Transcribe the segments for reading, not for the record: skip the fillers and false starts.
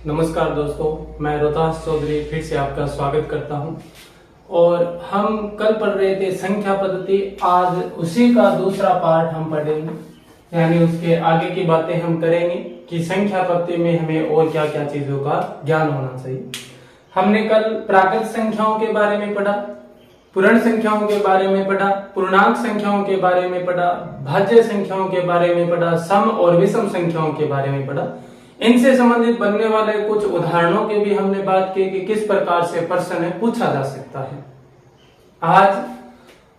नमस्कार दोस्तों, मैं रोहतास चौधरी फिर से आपका स्वागत करता हूं। और हम कल पढ़ रहे थे संख्या पद्धति, आज उसी का दूसरा पार्ट हम पढ़ेंगे, यानी उसके आगे की बातें हम करेंगे कि संख्या पद्धति में हमें और क्या क्या चीजों का ज्ञान होना चाहिए। हमने कल प्राकृत संख्याओं के बारे में पढ़ा, पूर्ण संख्याओं के बारे में पढ़ा, पूर्णांक संख्याओं के बारे में पढ़ा, भाज्य संख्याओं के बारे में पढ़ा, सम और विषम संख्याओं के बारे में पढ़ा। इनसे संबंधित बनने वाले कुछ उदाहरणों की भी हमने बात की कि किस प्रकार से प्रश्न पूछा जा सकता है। आज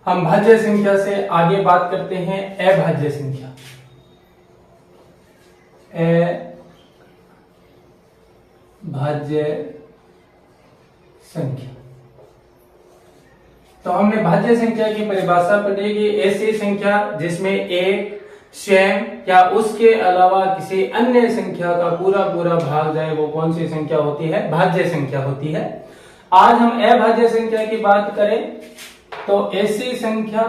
हम भाज्य संख्या से आगे बात करते हैं अभाज्य संख्या। अभाज्य संख्या, तो हमने भाज्य संख्या की परिभाषा पढ़ी कि ऐसी संख्या जिसमें एक स्वयं या उसके अलावा किसी अन्य संख्या का पूरा पूरा भाग जाए, वो कौन सी संख्या होती है? भाज्य संख्या होती है। आज हम अभाज्य संख्या की बात करें तो ऐसी संख्या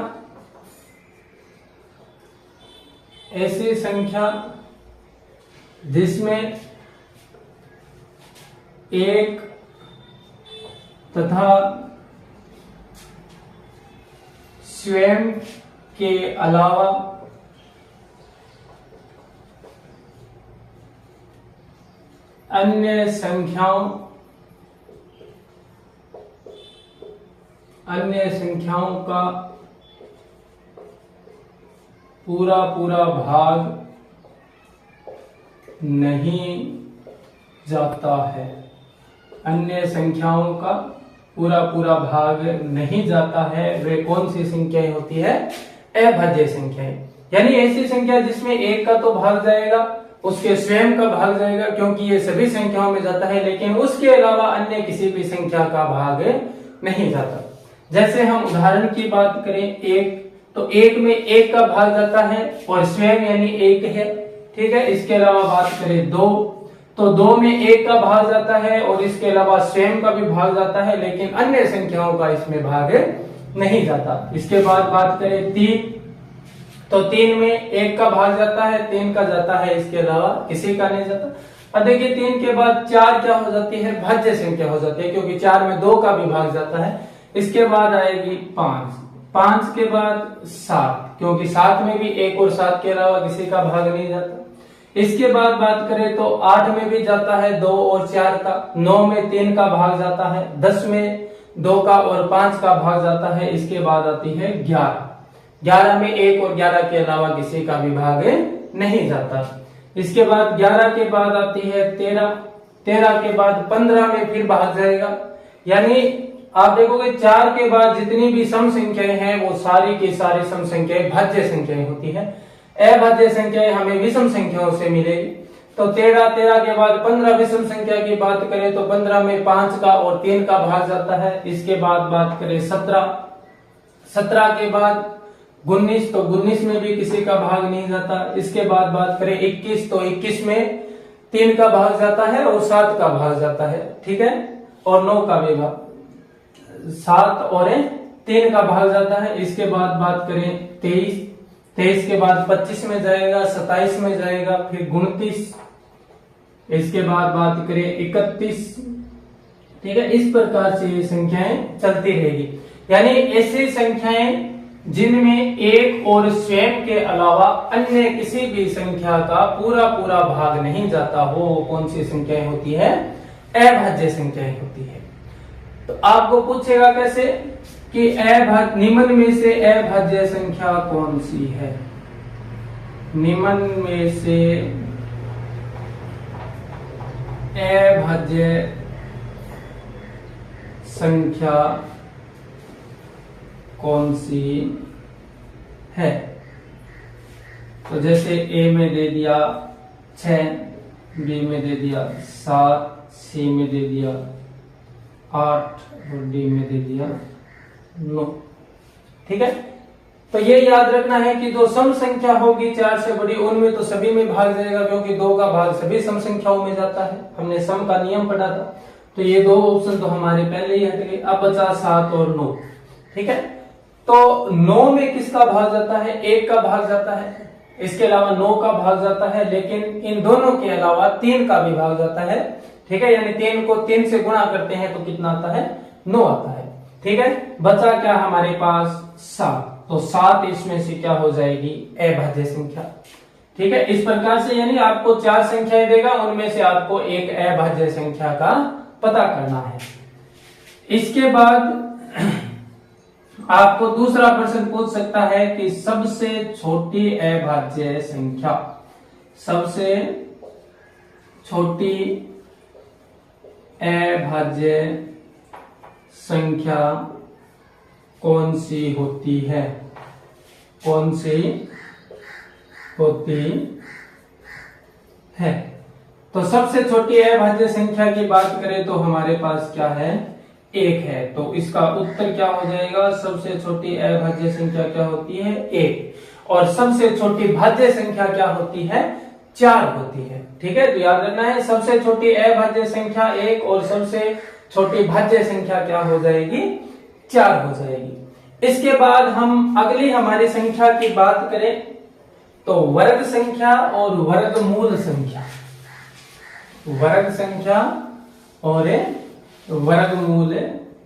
जिसमें एक तथा स्वयं के अलावा अन्य संख्याओं का पूरा पूरा भाग नहीं जाता है। अन्य संख्याओं का पूरा पूरा भाग नहीं जाता है, वे कौन सी संख्याएं होती है? अभाज्य संख्याएं। यानी ऐसी संख्या जिसमें एक का तो भाग जाएगा, उसके स्वयं का भाग जाएगा क्योंकि ये सभी संख्याओं में जाता है, लेकिन उसके अलावा अन्य किसी भी संख्या का भाग नहीं जाता। जैसे हम उदाहरण की बात करें, एक, तो एक में एक का भाग जाता है और स्वयं यानी एक है, ठीक है। इसके अलावा बात करें दो, तो दो में एक का भाग जाता है और इसके अलावा स्वयं का भी भाग जाता है, लेकिन अन्य संख्याओं का इसमें भाग नहीं जाता। इसके बाद बात करें तीन, तो तीन में एक का भाग जाता है, तीन का जाता है, इसके अलावा किसी का नहीं जाता। अब देखिए तीन के बाद चार क्या हो जाती है? भाज्य संख्या हो जाती है, क्योंकि चार में दो का भी भाग जाता है। इसके बाद आएगी पांच, पांच के बाद सात, क्योंकि सात में भी एक और सात के अलावा किसी का भाग नहीं जाता। इसके बाद बात करें तो आठ में भी जाता है दो और चार का, नौ में तीन का भाग जाता है, 10 में दो का और 5 का भाग जाता है। इसके बाद आती है 11, 11 में एक और 11 के अलावा किसी का भी भाग नहीं जाता। इसके बाद 11 के बाद आती है 13, 13 के बाद 15 में फिर भाग जाएगा। यानी आप देखोगे 4 के बाद जितनी भी सम संख्याएं हैं वो सारी की सारी सम संख्याएं भाज्य संख्याएं होती है। अभाज्य संख्याएं हमें विषम संख्याओं से मिलेगी। तो 13 के बाद 15 विषम संख्या की बात करें तो 15 में 5 का और 3 का भाग जाता है। इसके बाद बात करें 17 के बाद 19, तो 19 में भी किसी का भाग नहीं जाता। इसके बाद बात करें 21, तो 21 में 3 का भाग जाता है और 7 का भाग जाता है, ठीक है, और 9 का भी भाग, 7 और 3 का भाग जाता है। इसके बाद बात करें 23, 23 के बाद 25 में जाएगा, 27 में जाएगा, फिर 29, इसके बाद बात करें 31, ठीक है। इस प्रकार से ये संख्याएं चलती रहेगी। यानी ऐसी संख्याएं जिनमें एक और स्वयं के अलावा अन्य किसी भी संख्या का पूरा पूरा भाग नहीं जाता हो, वो कौन सी संख्याएं होती है? अभाज्य संख्याएं होती है। तो आपको पूछेगा कैसे कि निम्न में से अभाज्य संख्या कौन सी है? निम्न में से अभाज्य संख्या कौन सी है? तो जैसे ए में दे दिया 6, बी में दे दिया 7, सी में दे दिया 8 और डी में दे दिया 9, ठीक है। तो ये याद रखना है कि जो सम संख्या होगी 4 से बड़ी, उनमें तो सभी में भाग जाएगा, क्योंकि 2 का भाग सभी सम संख्याओं में जाता है। हमने सम का नियम पढ़ा था, तो ये 2 ऑप्शन तो हमारे पहले ही हट गए। अब बचा 7 और 9, ठीक है। तो 9 में किसका भाग जाता है? 1 का भाग जाता है, इसके अलावा 9 का भाग जाता है, लेकिन इन दोनों के अलावा 3 का भी भाग जाता है, ठीक है, यानी 3 को 3 से गुणा करते हैं तो कितना आता है, 9 आता है। ठीक है, बचा क्या हमारे पास, 7, तो 7 इसमें से क्या हो जाएगी, अभाज्य संख्या। ठीक है, इस प्रकार से यानी आपको 4 संख्याएं देगा, उनमें से आपको एक अभाज्य संख्या का पता करना है। इसके बाद आपको दूसरा प्रश्न पूछ सकता है कि सबसे छोटी अभाज्य संख्या, सबसे छोटी अभाज्य संख्या कौन सी होती है, कौन सी होती है। तो सबसे छोटी अभाज्य संख्या की बात करें तो हमारे पास क्या है, 1 है। तो इसका उत्तर क्या हो जाएगा, सबसे छोटी अभाज्य संख्या क्या होती है, 1। और सबसे छोटी भाज्य संख्या क्या होती है, 4 होती है। ठीक है, तो याद रखना है, सबसे छोटी अभाज्य संख्या 1 और सबसे छोटी भाज्य संख्या क्या हो जाएगी, 4 हो जाएगी। इसके बाद हम अगली हमारी संख्या की बात करें तो वर्ग संख्या और वर्गमूल संख्या, वर्ग संख्या और वर्गमूल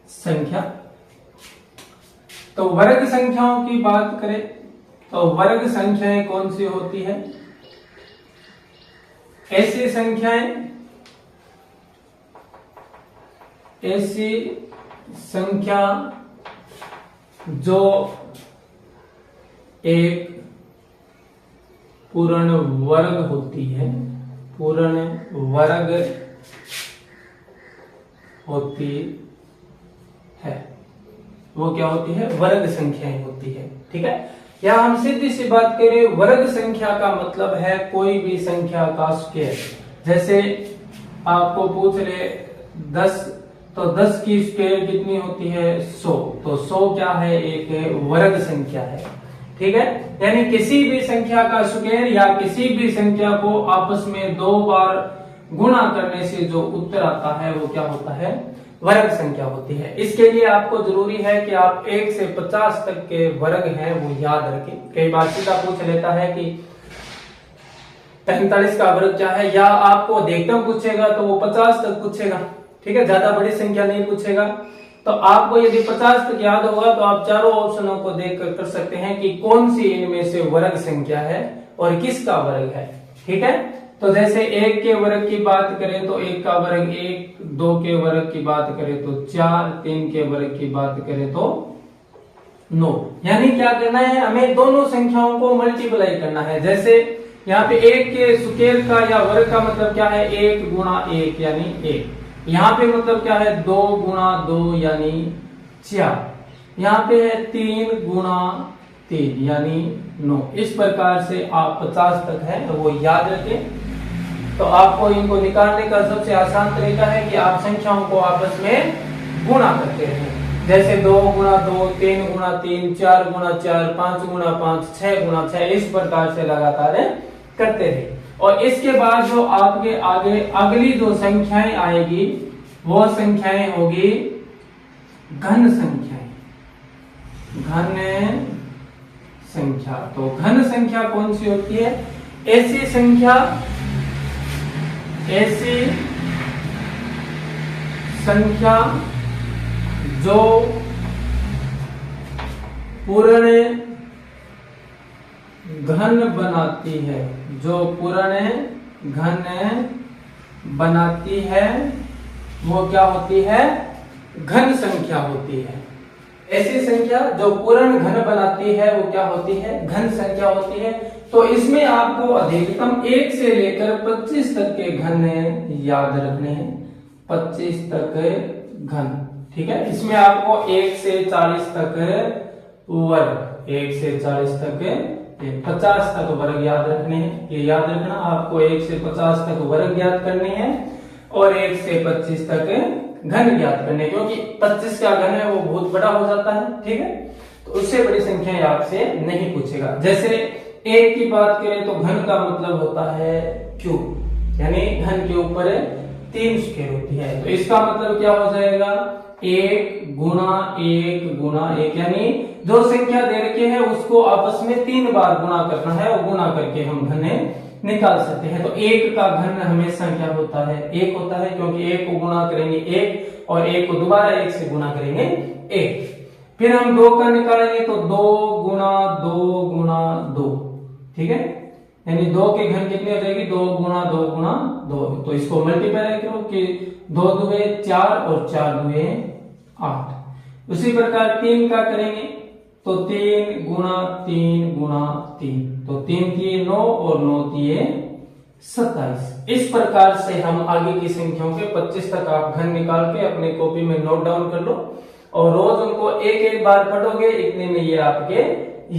संख्या। तो वर्ग संख्याओं की बात करें तो वर्ग संख्याएं कौन सी होती है, ऐसी संख्याएं, ऐसी संख्या जो एक पूर्ण वर्ग होती है, पूर्ण वर्ग होती है, वो क्या होती है, वर्ग संख्याएं होती है। ठीक है, या हम सीधी सी बात करें, वर्ग संख्या का मतलब है कोई भी संख्या का स्क्वायर। जैसे आपको पूछ रहे 10, तो 10 की स्क्वायर कितनी होती है, 100। तो 100 क्या है, एक वर्ग संख्या है। ठीक है, यानी किसी भी संख्या का स्क्वायर या किसी भी संख्या को आपस में 2 बार गुणा करने से जो उत्तर आता है वो क्या होता है, वर्ग संख्या होती है। इसके लिए आपको जरूरी है कि आप 1 से 50 तक के वर्ग हैं वो याद रखें। कई बार सीधा पूछ लेता है कि 45 का वर्ग क्या है, या आपको अधिकतम पूछेगा तो वो 50 तक पूछेगा। ठीक है, ज्यादा बड़ी संख्या नहीं पूछेगा। तो आपको यदि 50 तक याद होगा तो आप चारों ऑप्शनों को देखकर कर सकते हैं कि कौन सी इनमें से वर्ग संख्या है और किसका वर्ग है। ठीक है, तो जैसे 1 के वर्ग की बात करें तो 1 का वर्ग 1, 2 के वर्ग की बात करें तो 4, 3 के वर्ग की बात करें तो 9। यानी क्या करना है, हमें दोनों संख्याओं को मल्टीप्लाई करना है। जैसे यहाँ पे 1 के स्क्वायर का या वर्ग का मतलब क्या है, 1 गुणा 1 यानी 1। यहाँ पे मतलब क्या है, 2 गुणा 2 यानी 4। यहाँ पे है 3 गुणा 3 यानी 9। इस प्रकार से आप 50 तक है वो याद रखें। तो आपको इनको निकालने का सबसे आसान तरीका है कि आप संख्याओं को आपस में गुणा करते हैं। जैसे 2 गुणा 2, 3 गुणा 3, 4 गुणा 4, 5 गुणा 5, 6 गुणा 6, इस प्रकार से लगातार करते रहे। और इसके बाद जो आपके आगे अगली जो संख्याएं आएगी वो संख्याएं होगी घन संख्याएं, घन संख्या। तो घन संख्या कौन सी होती है, ऐसी संख्या, ऐसी संख्या जो पूर्ण घन बनाती है, जो पूर्ण घन बनाती है वो क्या होती है, घन संख्या होती है। ऐसी संख्या जो पूर्ण घन बनाती है वो क्या होती है, घन संख्या होती है। तो इसमें आपको अधिकतम 1 से लेकर 25 तक के घन याद रखने हैं, 25 तक घन। ठीक है, इसमें आपको 1 से 40 तक वर्ग, 1 से 40 तक 50 तक वर्ग याद रखने हैं। ये याद रखना, आपको 1 से 50 तक वर्ग याद करने हैं और 1 से 25 तक घन याद करने, क्योंकि 25 का घन है वो बहुत बड़ा हो जाता है। ठीक है, तो उससे बड़ी संख्या आपसे नहीं पूछेगा। जैसे 1 की बात करें तो घन का मतलब होता है क्यूब, यानी घन के ऊपर 3 स्क्वायर होती है। तो इसका मतलब क्या हो जाएगा, 1 गुणा 1 गुणा 1, यानी जो संख्या दे रखी है उसको आपस में 3 बार गुणा करना है और गुणा करके हम घन निकाल सकते हैं। तो एक का घन हमेशा क्या होता है, एक होता है, क्योंकि एक को गुणा करेंगे एक और एक को दोबारा एक से गुणा करेंगे एक। फिर हम दो का निकालेंगे तो दो गुणा दो, ठीक है, यानी दो के घन कितने हो जाएगी, दो गुणा दो। तो इसको मल्टीप्लाई करो कि दो दुए चार और चार दुए आठ। उसी प्रकार तीन का करेंगे तो तीन गुणा तीन, तो तीन तीन नौ और नौ तीन 27। इस प्रकार से हम आगे की संख्याओं के 25 तक आप घन निकाल के अपने कॉपी में नोट डाउन कर लो और रोज उनको एक एक बार पढ़ोगे, इतने में ये आपके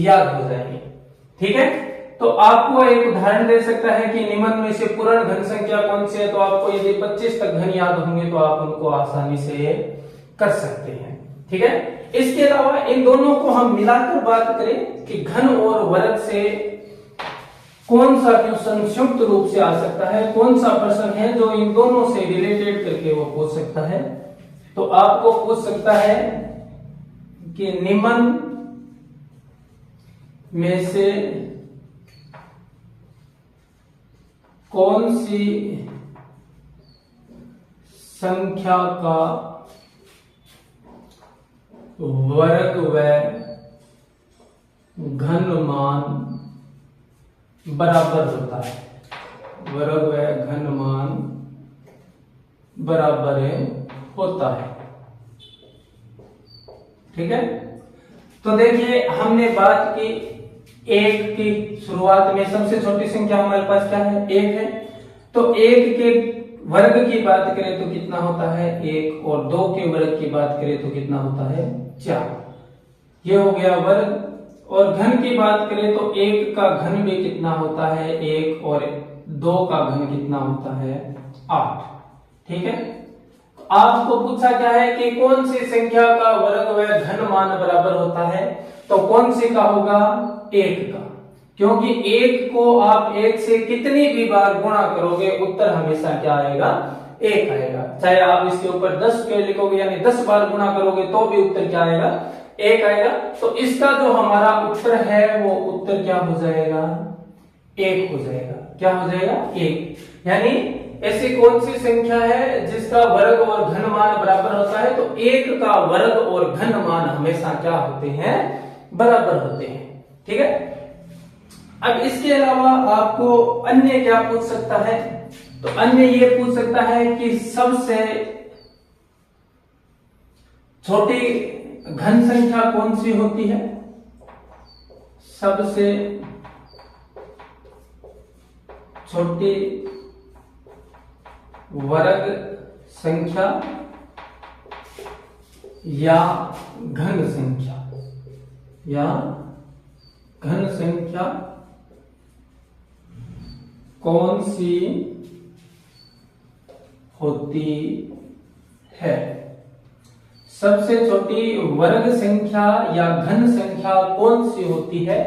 याद हो जाएंगे, ठीक है। तो आपको एक उदाहरण दे सकता है कि निम्न में से पूर्ण घन संख्या कौन सी है, तो आपको यदि 25 तक घन याद होंगे तो आप उनको आसानी से कर सकते हैं, ठीक है। इसके अलावा इन दोनों को हम मिलाकर बात करें कि घन और वर्ग से कौन सा क्वेश्चन संयुक्त रूप से आ सकता है, कौन सा प्रश्न है जो इन दोनों से रिलेटेड करके वो पूछ सकता है। तो आपको पूछ सकता है कि निम्न में से कौन सी संख्या का वर्ग व घन मान बराबर होता है, वर्ग व घन मान बराबर होता है, ठीक है। तो देखिए हमने बात की एक की शुरुआत में सबसे छोटी संख्या हमारे पास क्या है, एक है। तो एक के वर्ग की बात करें तो कितना होता है एक, और दो के वर्ग की बात करें तो कितना होता है 4, ये हो गया वर्ग। और घन की बात करें तो एक का घन भी कितना होता है एक, और दो का घन कितना होता है 8, ठीक है। आपको पूछा क्या है कि कौन सी संख्या का वर्ग व घन मान बराबर होता है, तो कौन सी का होगा, एक का, क्योंकि एक को आप एक से कितनी भी बार गुणा करोगे उत्तर हमेशा क्या आएगा, एक आएगा। चाहे आप इसके ऊपर 10 के लिखोगे यानी 10 बार गुणा करोगे तो भी उत्तर क्या आएगा, एक आएगा। तो इसका जो हमारा उत्तर है वो उत्तर क्या हो जाएगा, एक हो जाएगा। क्या हो जाएगा, एक। यानी ऐसी कौन सी संख्या है जिसका वर्ग और घन मान बराबर होता है, तो एक का वर्ग और घन मान हमेशा क्या होते हैं, बराबर होते हैं, ठीक है। अब इसके अलावा आपको अन्य क्या पूछ सकता है, तो अन्य ये पूछ सकता है कि सबसे छोटी घन संख्या कौन सी होती है, सबसे छोटी वर्ग संख्या या घन संख्या, या घन संख्या कौन सी होती है। सबसे छोटी वर्ग संख्या या घन संख्या कौन सी होती है,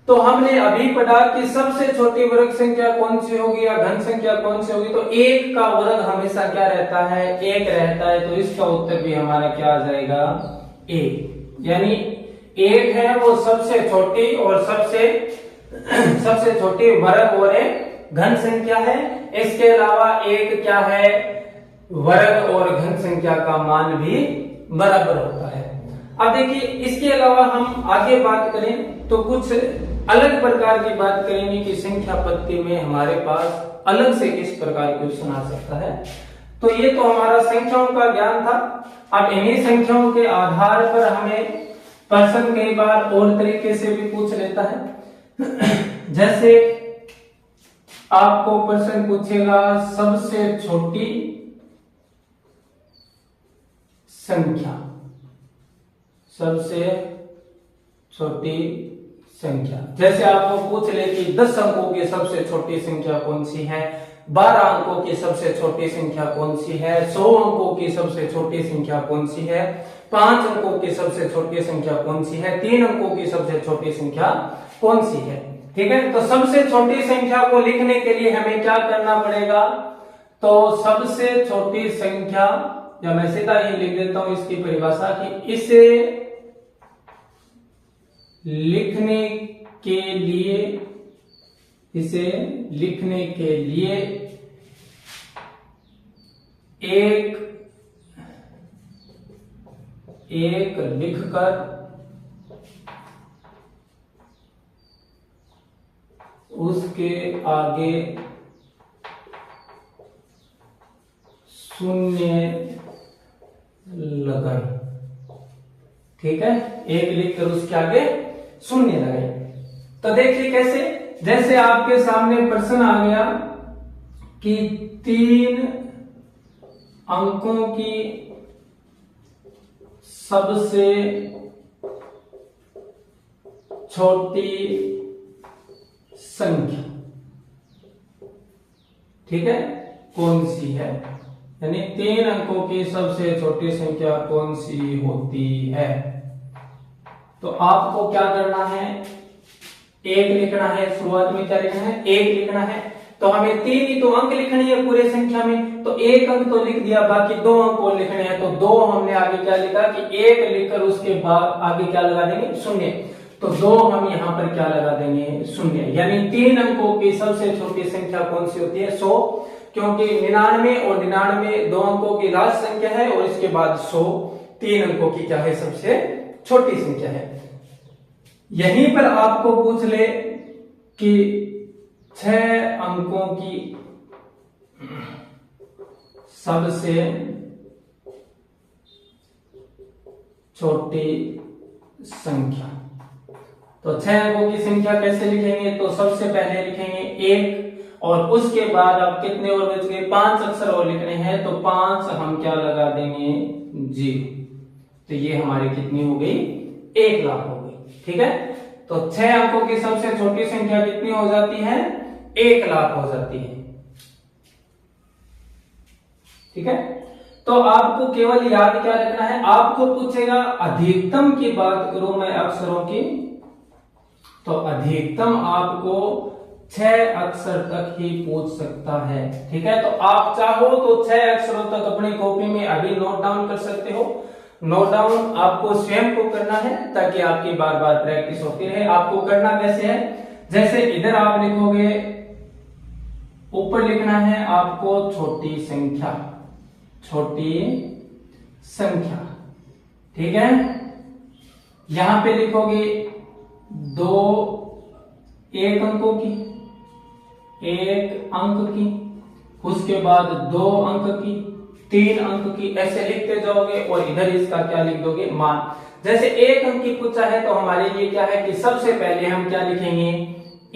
तो हमने अभी पढ़ा कि सबसे छोटी वर्ग संख्या कौन सी होगी या घन संख्या कौन सी होगी, तो एक का वर्ग हमेशा क्या रहता है, एक रहता है। तो इसका उत्तर भी हमारा क्या आ जाएगा, एक। यानी एक है वो सबसे छोटी और सबसे छोटी वर्ग और घन संख्या है। इसके अलावा एक क्या है, वर्ग और घन संख्या का मान भी बराबर होता है। अब देखिए इसके अलावा हम आगे बात करें तो कुछ अलग प्रकार की बात करेंगे कि संख्या पद्धति में हमारे पास अलग से किस प्रकार क्वेश्चन आ सकता है। तो ये तो हमारा संख्याओं का ज्ञान था। अब इन्हीं संख्याओं के आधार पर हमें प्रश्न कई बार और तरीके से भी पूछ लेता है। जैसे आपको प्रश्न पूछेगा सबसे छोटी संख्या, सबसे छोटी संख्या। जैसे आपको पूछ ले कि 10 अंकों की सबसे छोटी संख्या कौन सी है, 12 अंकों की सबसे छोटी संख्या कौन सी है, 100 अंकों की सबसे छोटी संख्या कौन सी है, 5 अंकों की सबसे छोटी संख्या कौन सी है, 3 अंकों की सबसे छोटी संख्या कौन सी है। ठीक है, तो सबसे छोटी संख्या को लिखने के लिए हमें क्या करना पड़ेगा, तो सबसे छोटी संख्या, या मैं सीधा ही लिख देता हूं इसकी परिभाषा कि इसे लिखने के लिए इसे लिखने के लिए एक लिखकर उसके आगे शून्य लगाए। ठीक है, एक लिखकर उसके आगे शून्य लगाए। तो देखिए कैसे, जैसे आपके सामने प्रश्न आ गया कि 3 अंकों की सबसे छोटी संख्या, ठीक है, कौन सी है, यानी 3 अंकों की सबसे छोटी संख्या कौन सी होती है। तो आपको क्या करना है, एक लिखना है, शुरुआत में क्या लिखना है, एक लिखना है। तो हमें 3 ही तो अंक लिखनी है पूरे संख्या में, तो एक अंक तो लिख दिया, बाकी 2 अंक और लिखने हैं। तो 2 हमने आगे क्या लिखा कि एक लिखकर उसके बाद आगे क्या लगा देंगे, शून्य। तो 2 हम यहाँ पर क्या लगा देंगे, शून्य। यानी 3 अंकों की सबसे छोटी संख्या कौन सी होती है, 100, क्योंकि 99 और 99 2 अंकों की राज संख्या है और इसके बाद 100 3 अंकों की क्या है, सबसे छोटी संख्या है। यहीं पर आपको पूछ ले कि 6 अंकों की सबसे छोटी संख्या, तो 6 अंकों की संख्या कैसे लिखेंगे, तो सबसे पहले लिखेंगे 1 और उसके बाद अब कितने और बच गए, 5 अक्षर और लिखने हैं। तो 5 हम क्या लगा देंगे, 0। तो ये हमारी कितनी हो गई, 1 लाख हो गई। ठीक है, तो 6 अंकों की सबसे छोटी संख्या कितनी हो जाती है, 1 लाख हो जाती है। ठीक है, तो आपको केवल याद क्या रखना है, आपको पूछेगा अधिकतम की बात करूं मैं अक्षरों की, तो अधिकतम आपको 6 अक्षर तक ही पूछ सकता है। ठीक है, तो आप चाहो तो 6 अक्षरों तक अपनी कॉपी में अभी नोट डाउन कर सकते हो। नोट डाउन आपको स्वयं को करना है ताकि आपकी बार बार प्रैक्टिस होती रहे। आपको करना कैसे है, जैसे इधर आप लिखोगे, ऊपर लिखना है आपको छोटी संख्या, छोटी संख्या। ठीक है, यहां पे लिखोगे 2 एक अंकों की, 1 अंक की, उसके बाद 2 अंक की, 3 अंक की, ऐसे लिखते जाओगे और इधर इसका क्या लिख दोगे, मान। जैसे 1 अंक की पूछा है तो हमारे लिए क्या है कि सबसे पहले हम क्या लिखेंगे,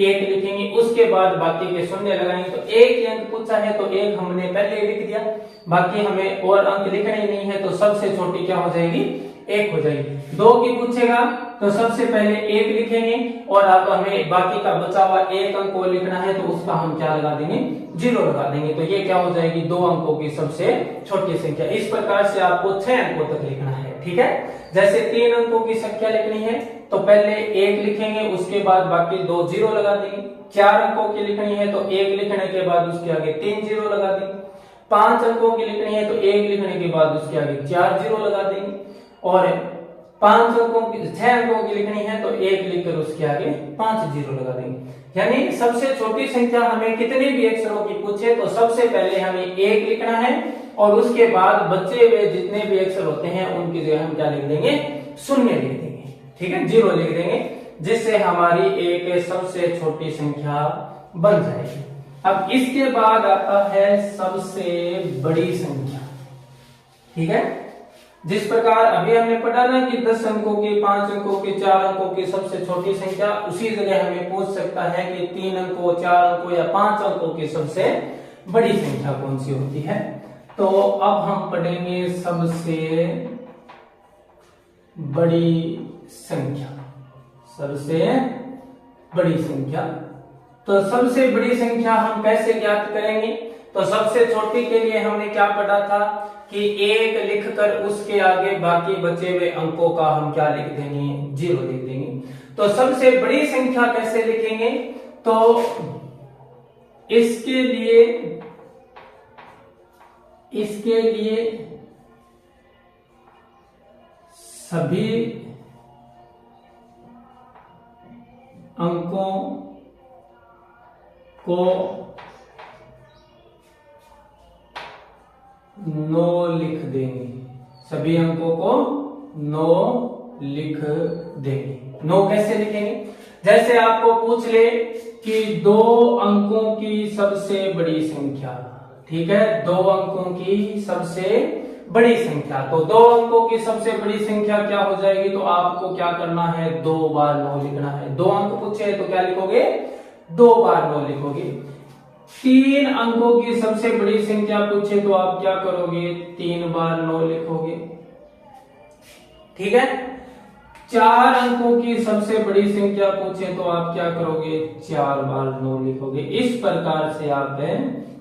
1 लिखेंगे, उसके बाद बाकी के शून्य लगाएंगे। तो 1 अंक पूछा है तो 1 हमने पहले लिख दिया, बाकी हमें और अंक लिखने ही नहीं है, तो सबसे छोटी क्या हो जाएगी, 1 हो जाएगी। 2 की पूछेगा तो सबसे पहले 1 लिखेंगे और अब हमें बाकी का बचा हुआ 1 अंक को लिखना है, तो उसका हम क्या लगा देंगे, 0 लगा देंगे। तो ये क्या हो जाएगी, 2 अंकों की सबसे छोटी संख्या। इस प्रकार से आपको 6 अंकों तक लिखना है। ठीक है, जैसे 3 अंकों की संख्या लिखनी है तो पहले 1 लिखेंगे, उसके बाद बाकी 2 0 लगा देंगे। 4 अंकों की लिखनी है तो 1 लिखने के बाद उसके आगे 3 0 लगा देंगे। 5 अंकों की लिखनी है तो 1 लिखने के बाद उसके आगे 4 0 लगा देंगे। और 5 अंकों की 6 अंकों की लिखनी है तो 1 लिखकर उसके आगे 5 0 लगा देंगे। यानी सबसे छोटी संख्या हमें कितने भी अक्षरों की पूछे तो सबसे पहले हमें 1 लिखना है और उसके बाद बचे हुए जितने भी अक्षर होते हैं उनकी जगह हम क्या लिख देंगे, शून्य लिख देंगे। ठीक है, 0 लिख देंगे, जिससे हमारी एक सबसे छोटी संख्या बन जाएगी। अब इसके बाद आता है सबसे बड़ी संख्या। ठीक है, जिस प्रकार अभी हमने पढ़ा ना कि 10 अंकों की, 5 अंकों की, 4 अंकों की सबसे छोटी संख्या, उसी जगह हमें पूछ सकता है कि 3 अंकों, 4 अंकों या 5 अंकों की सबसे बड़ी संख्या कौन सी होती है। तो अब हम पढ़ेंगे सबसे बड़ी संख्या, सबसे बड़ी संख्या। तो सबसे बड़ी संख्या हम कैसे ज्ञात करेंगे, तो सबसे छोटी के लिए हमने क्या पढ़ा था कि 1 लिखकर उसके आगे बाकी बचे हुए अंकों का हम क्या लिख देंगे, 0 लिख देंगे। तो सबसे बड़ी संख्या कैसे लिखेंगे, तो इसके लिए सभी अंकों को 9 लिख देंगे, सभी अंकों को 9 लिख देंगे। 9 कैसे लिखेंगे? जैसे आपको पूछ ले कि 2 अंकों की सबसे बड़ी संख्या, ठीक है, 2 अंकों की सबसे बड़ी संख्या, तो 2 अंकों की सबसे बड़ी संख्या क्या हो जाएगी? तो आपको क्या करना है? 2 बार 9 लिखना है। 2 अंक पूछे तो क्या लिखोगे? 2 बार 9 लिखोगे। 3 अंकों की सबसे बड़ी संख्या पूछे तो आप क्या करोगे? 3 बार 9 लिखोगे, ठीक है। 4 अंकों की सबसे बड़ी संख्या पूछे तो आप क्या करोगे? 4 बार 9 लिखोगे। इस प्रकार से आप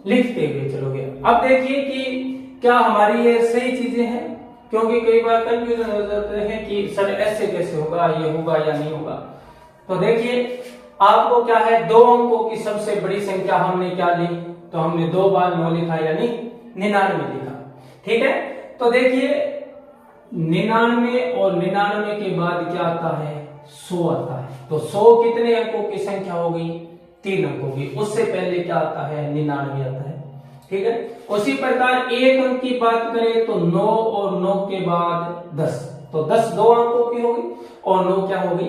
लिखते हुए चलोगे। अब देखिए कि क्या हमारी ये सही चीजें हैं, क्योंकि कई बार कंफ्यूजन हो जाते हैं कि सर ऐसे कैसे होगा, ये होगा या नहीं होगा। तो देखिए आपको क्या है, 2 अंकों की सबसे बड़ी संख्या हमने क्या ली? तो हमने 2 बार 9 लिखा, यानी 99 लिखा, ठीक है। तो देखिए 99 और 99 के बाद क्या आता है? 100 आता है। तो 100 कितने अंकों की संख्या हो गई? 3 अंकों की। उससे पहले क्या आता है? 99 आता है, ठीक है। उसी प्रकार 1 अंक की बात करें तो 9 और 9 के बाद 10, तो 10 2 अंकों की होगी और 9 क्या होगी?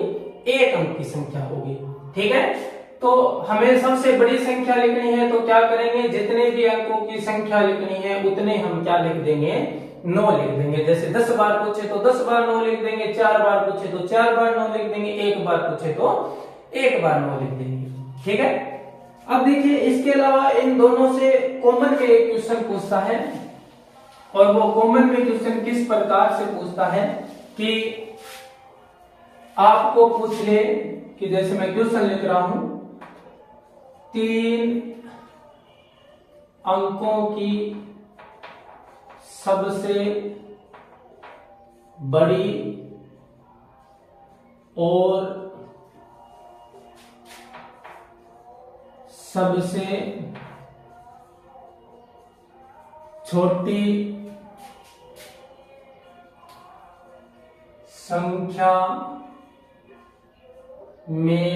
1 अंक की संख्या होगी, ठीक है। तो हमें सबसे बड़ी संख्या लिखनी है तो क्या करेंगे? जितने भी अंकों की संख्या लिखनी है उतने हम क्या लिख देंगे? 9 लिख देंगे। जैसे 10 बार पूछे तो 10 बार 9 लिख देंगे, 4 बार पूछे तो 4 बार 9 लिख देंगे, 1 बार पूछे तो 1 बार 9 लिख देंगे, ठीक है। अब देखिए इसके अलावा इन दोनों से कॉमन में एक क्वेश्चन पूछता है, और वो कॉमन में क्वेश्चन किस प्रकार से पूछता है कि आपको पूछ ले कि जैसे मैं क्वेश्चन लिख रहा हूं, 3 अंकों की सबसे बड़ी और सबसे छोटी संख्या में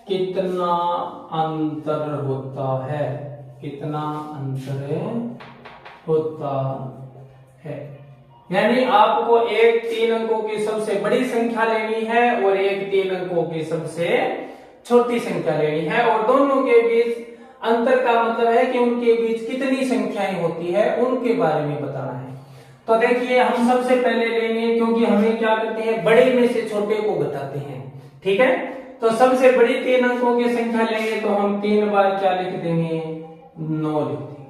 कितना अंतर होता है? कितना अंतर होता है? यानी आपको एक 3 अंकों की सबसे बड़ी संख्या लेनी है और एक 3 अंकों की सबसे छोटी संख्या लेनी है, और दोनों के बीच अंतर का मतलब है कि उनके बीच कितनी संख्याएं होती है उनके बारे में बताना है। तो देखिए हम सबसे पहले लेंगे, क्योंकि हमें क्या करते हैं? बड़े में से छोटे को घटाते हैं, ठीक है। तो सबसे बड़ी 3 अंकों की संख्या लेंगे तो हम 3 बार क्या लिख देंगे? 9 लिख देंगे।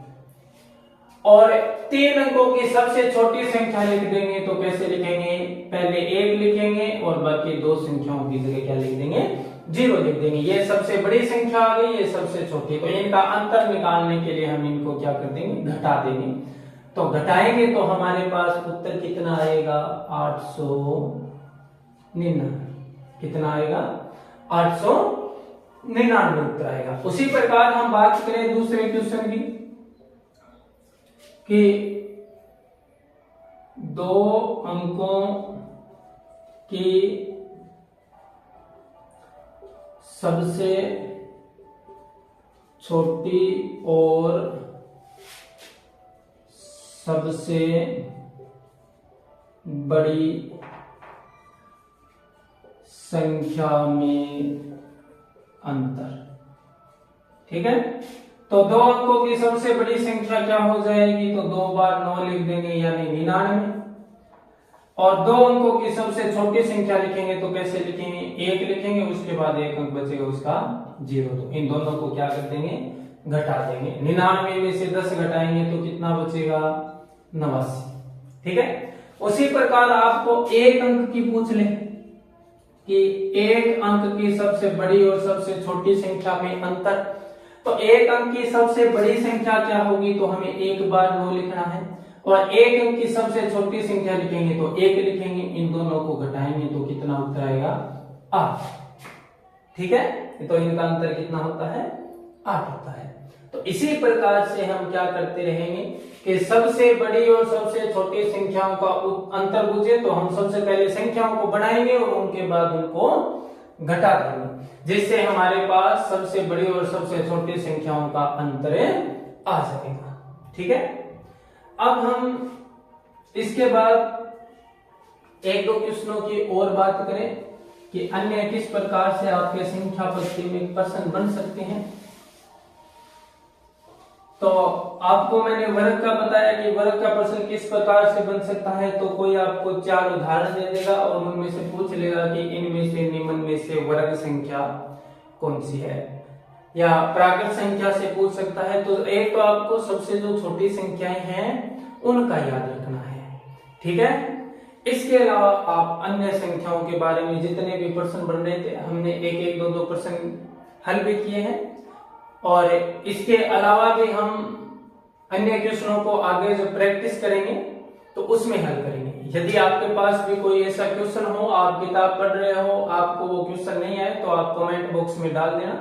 और 3 अंकों की सबसे छोटी संख्या लिख देंगे तो कैसे लिखेंगे? पहले 1 लिखेंगे और बाकी 2 संख्याओं की जगह क्या लिख देंगे? 0 लिख देंगे। ये सबसे बड़ी संख्या आ गई, ये सबसे छोटी। तो इनका अंतर निकालने के लिए हम इनको क्या कर देंगे? घटा देंगे। तो घटाएंगे तो हमारे पास उत्तर कितना आएगा? 899। कितना आएगा? 899 उत्तर आएगा। उसी प्रकार हम बात करें दूसरे क्वेश्चन की कि 2 अंकों की सबसे छोटी और सबसे बड़ी संख्या में अंतर, ठीक है। तो 2 अंकों की सबसे बड़ी संख्या क्या हो जाएगी? तो 2 बार 9 लिख देंगे, यानी 99। और 2 अंकों की सबसे छोटी संख्या लिखेंगे तो कैसे लिखेंगे? 1 लिखेंगे, उसके बाद 1 अंक बचेगा उसका 0। तो इन दोनों को क्या कर देंगे? घटा देंगे। 99 में से 10 घटाएंगे तो कितना बचेगा? 89, ठीक है। उसी प्रकार आपको 1 अंक की पूछ ले कि 1 अंक की सबसे बड़ी और सबसे छोटी संख्या में अंतर। तो 1 अंक की सबसे बड़ी संख्या क्या होगी? तो हमें 1 बार 9 लिखना है, और 1 अंक की सबसे छोटी संख्या लिखेंगे तो 1 लिखेंगे। इन दोनों को घटाएंगे तो कितना उत्तर आएगा? 8, ठीक है। तो इनका अंतर कितना होता है? 8 होता है। तो इसी प्रकार से हम क्या करते रहेंगे कि सबसे बड़ी और सबसे छोटी संख्याओं का अंतर पूछे तो हम सबसे पहले संख्याओं को बढ़ाएंगे और उनके बाद उनको घटा देंगे। जिससे हमारे पास सबसे बड़ी और सबसे छोटी संख्याओं का अंतर आ सकेगा। ठीक है, अब हम इसके बाद एक दो क्वेश्चनों की और बात करें कि अन्य किस प्रकार से आपके संख्या पद्धति में प्रश्न बन सकते हैं। तो आपको मैंने वर्ग का बताया कि वर्ग का प्रश्न किस प्रकार से बन सकता है। तो कोई आपको 4 उदाहरण दे देगा और उनमें से पूछ लेगा कि इनमें से निम्न में से वर्ग संख्या कौन सी है, या प्राकृत संख्या से पूछ सकता है। तो एक तो आपको सबसे जो छोटी संख्याएं हैं उनका याद रखना है। ठीक है, इसके अलावा आप अन्य संख्याओं के बारे में जितने भी प्रश्न बन रहे थे हमने एक एक दो दो प्रश्न हल भी किए हैं, और इसके अलावा भी हम अन्य क्वेश्चनों को आगे जो प्रैक्टिस करेंगे तो उसमें हल करेंगे। यदि आपके पास भी कोई ऐसा क्वेश्चन हो, आप किताब पढ़ रहे हो, आपको वो क्वेश्चन नहीं आए, तो आप कमेंट बॉक्स में डाल देना,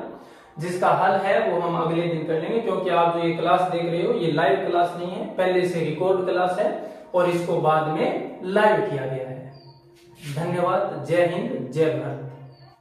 जिसका हल है वो हम अगले दिन कर लेंगे। क्योंकि आप जो ये क्लास देख रहे हो ये लाइव क्लास नहीं है, पहले से रिकॉर्ड क्लास है और इसको बाद में लाइव किया गया है। धन्यवाद। जय हिंद, जय भारत।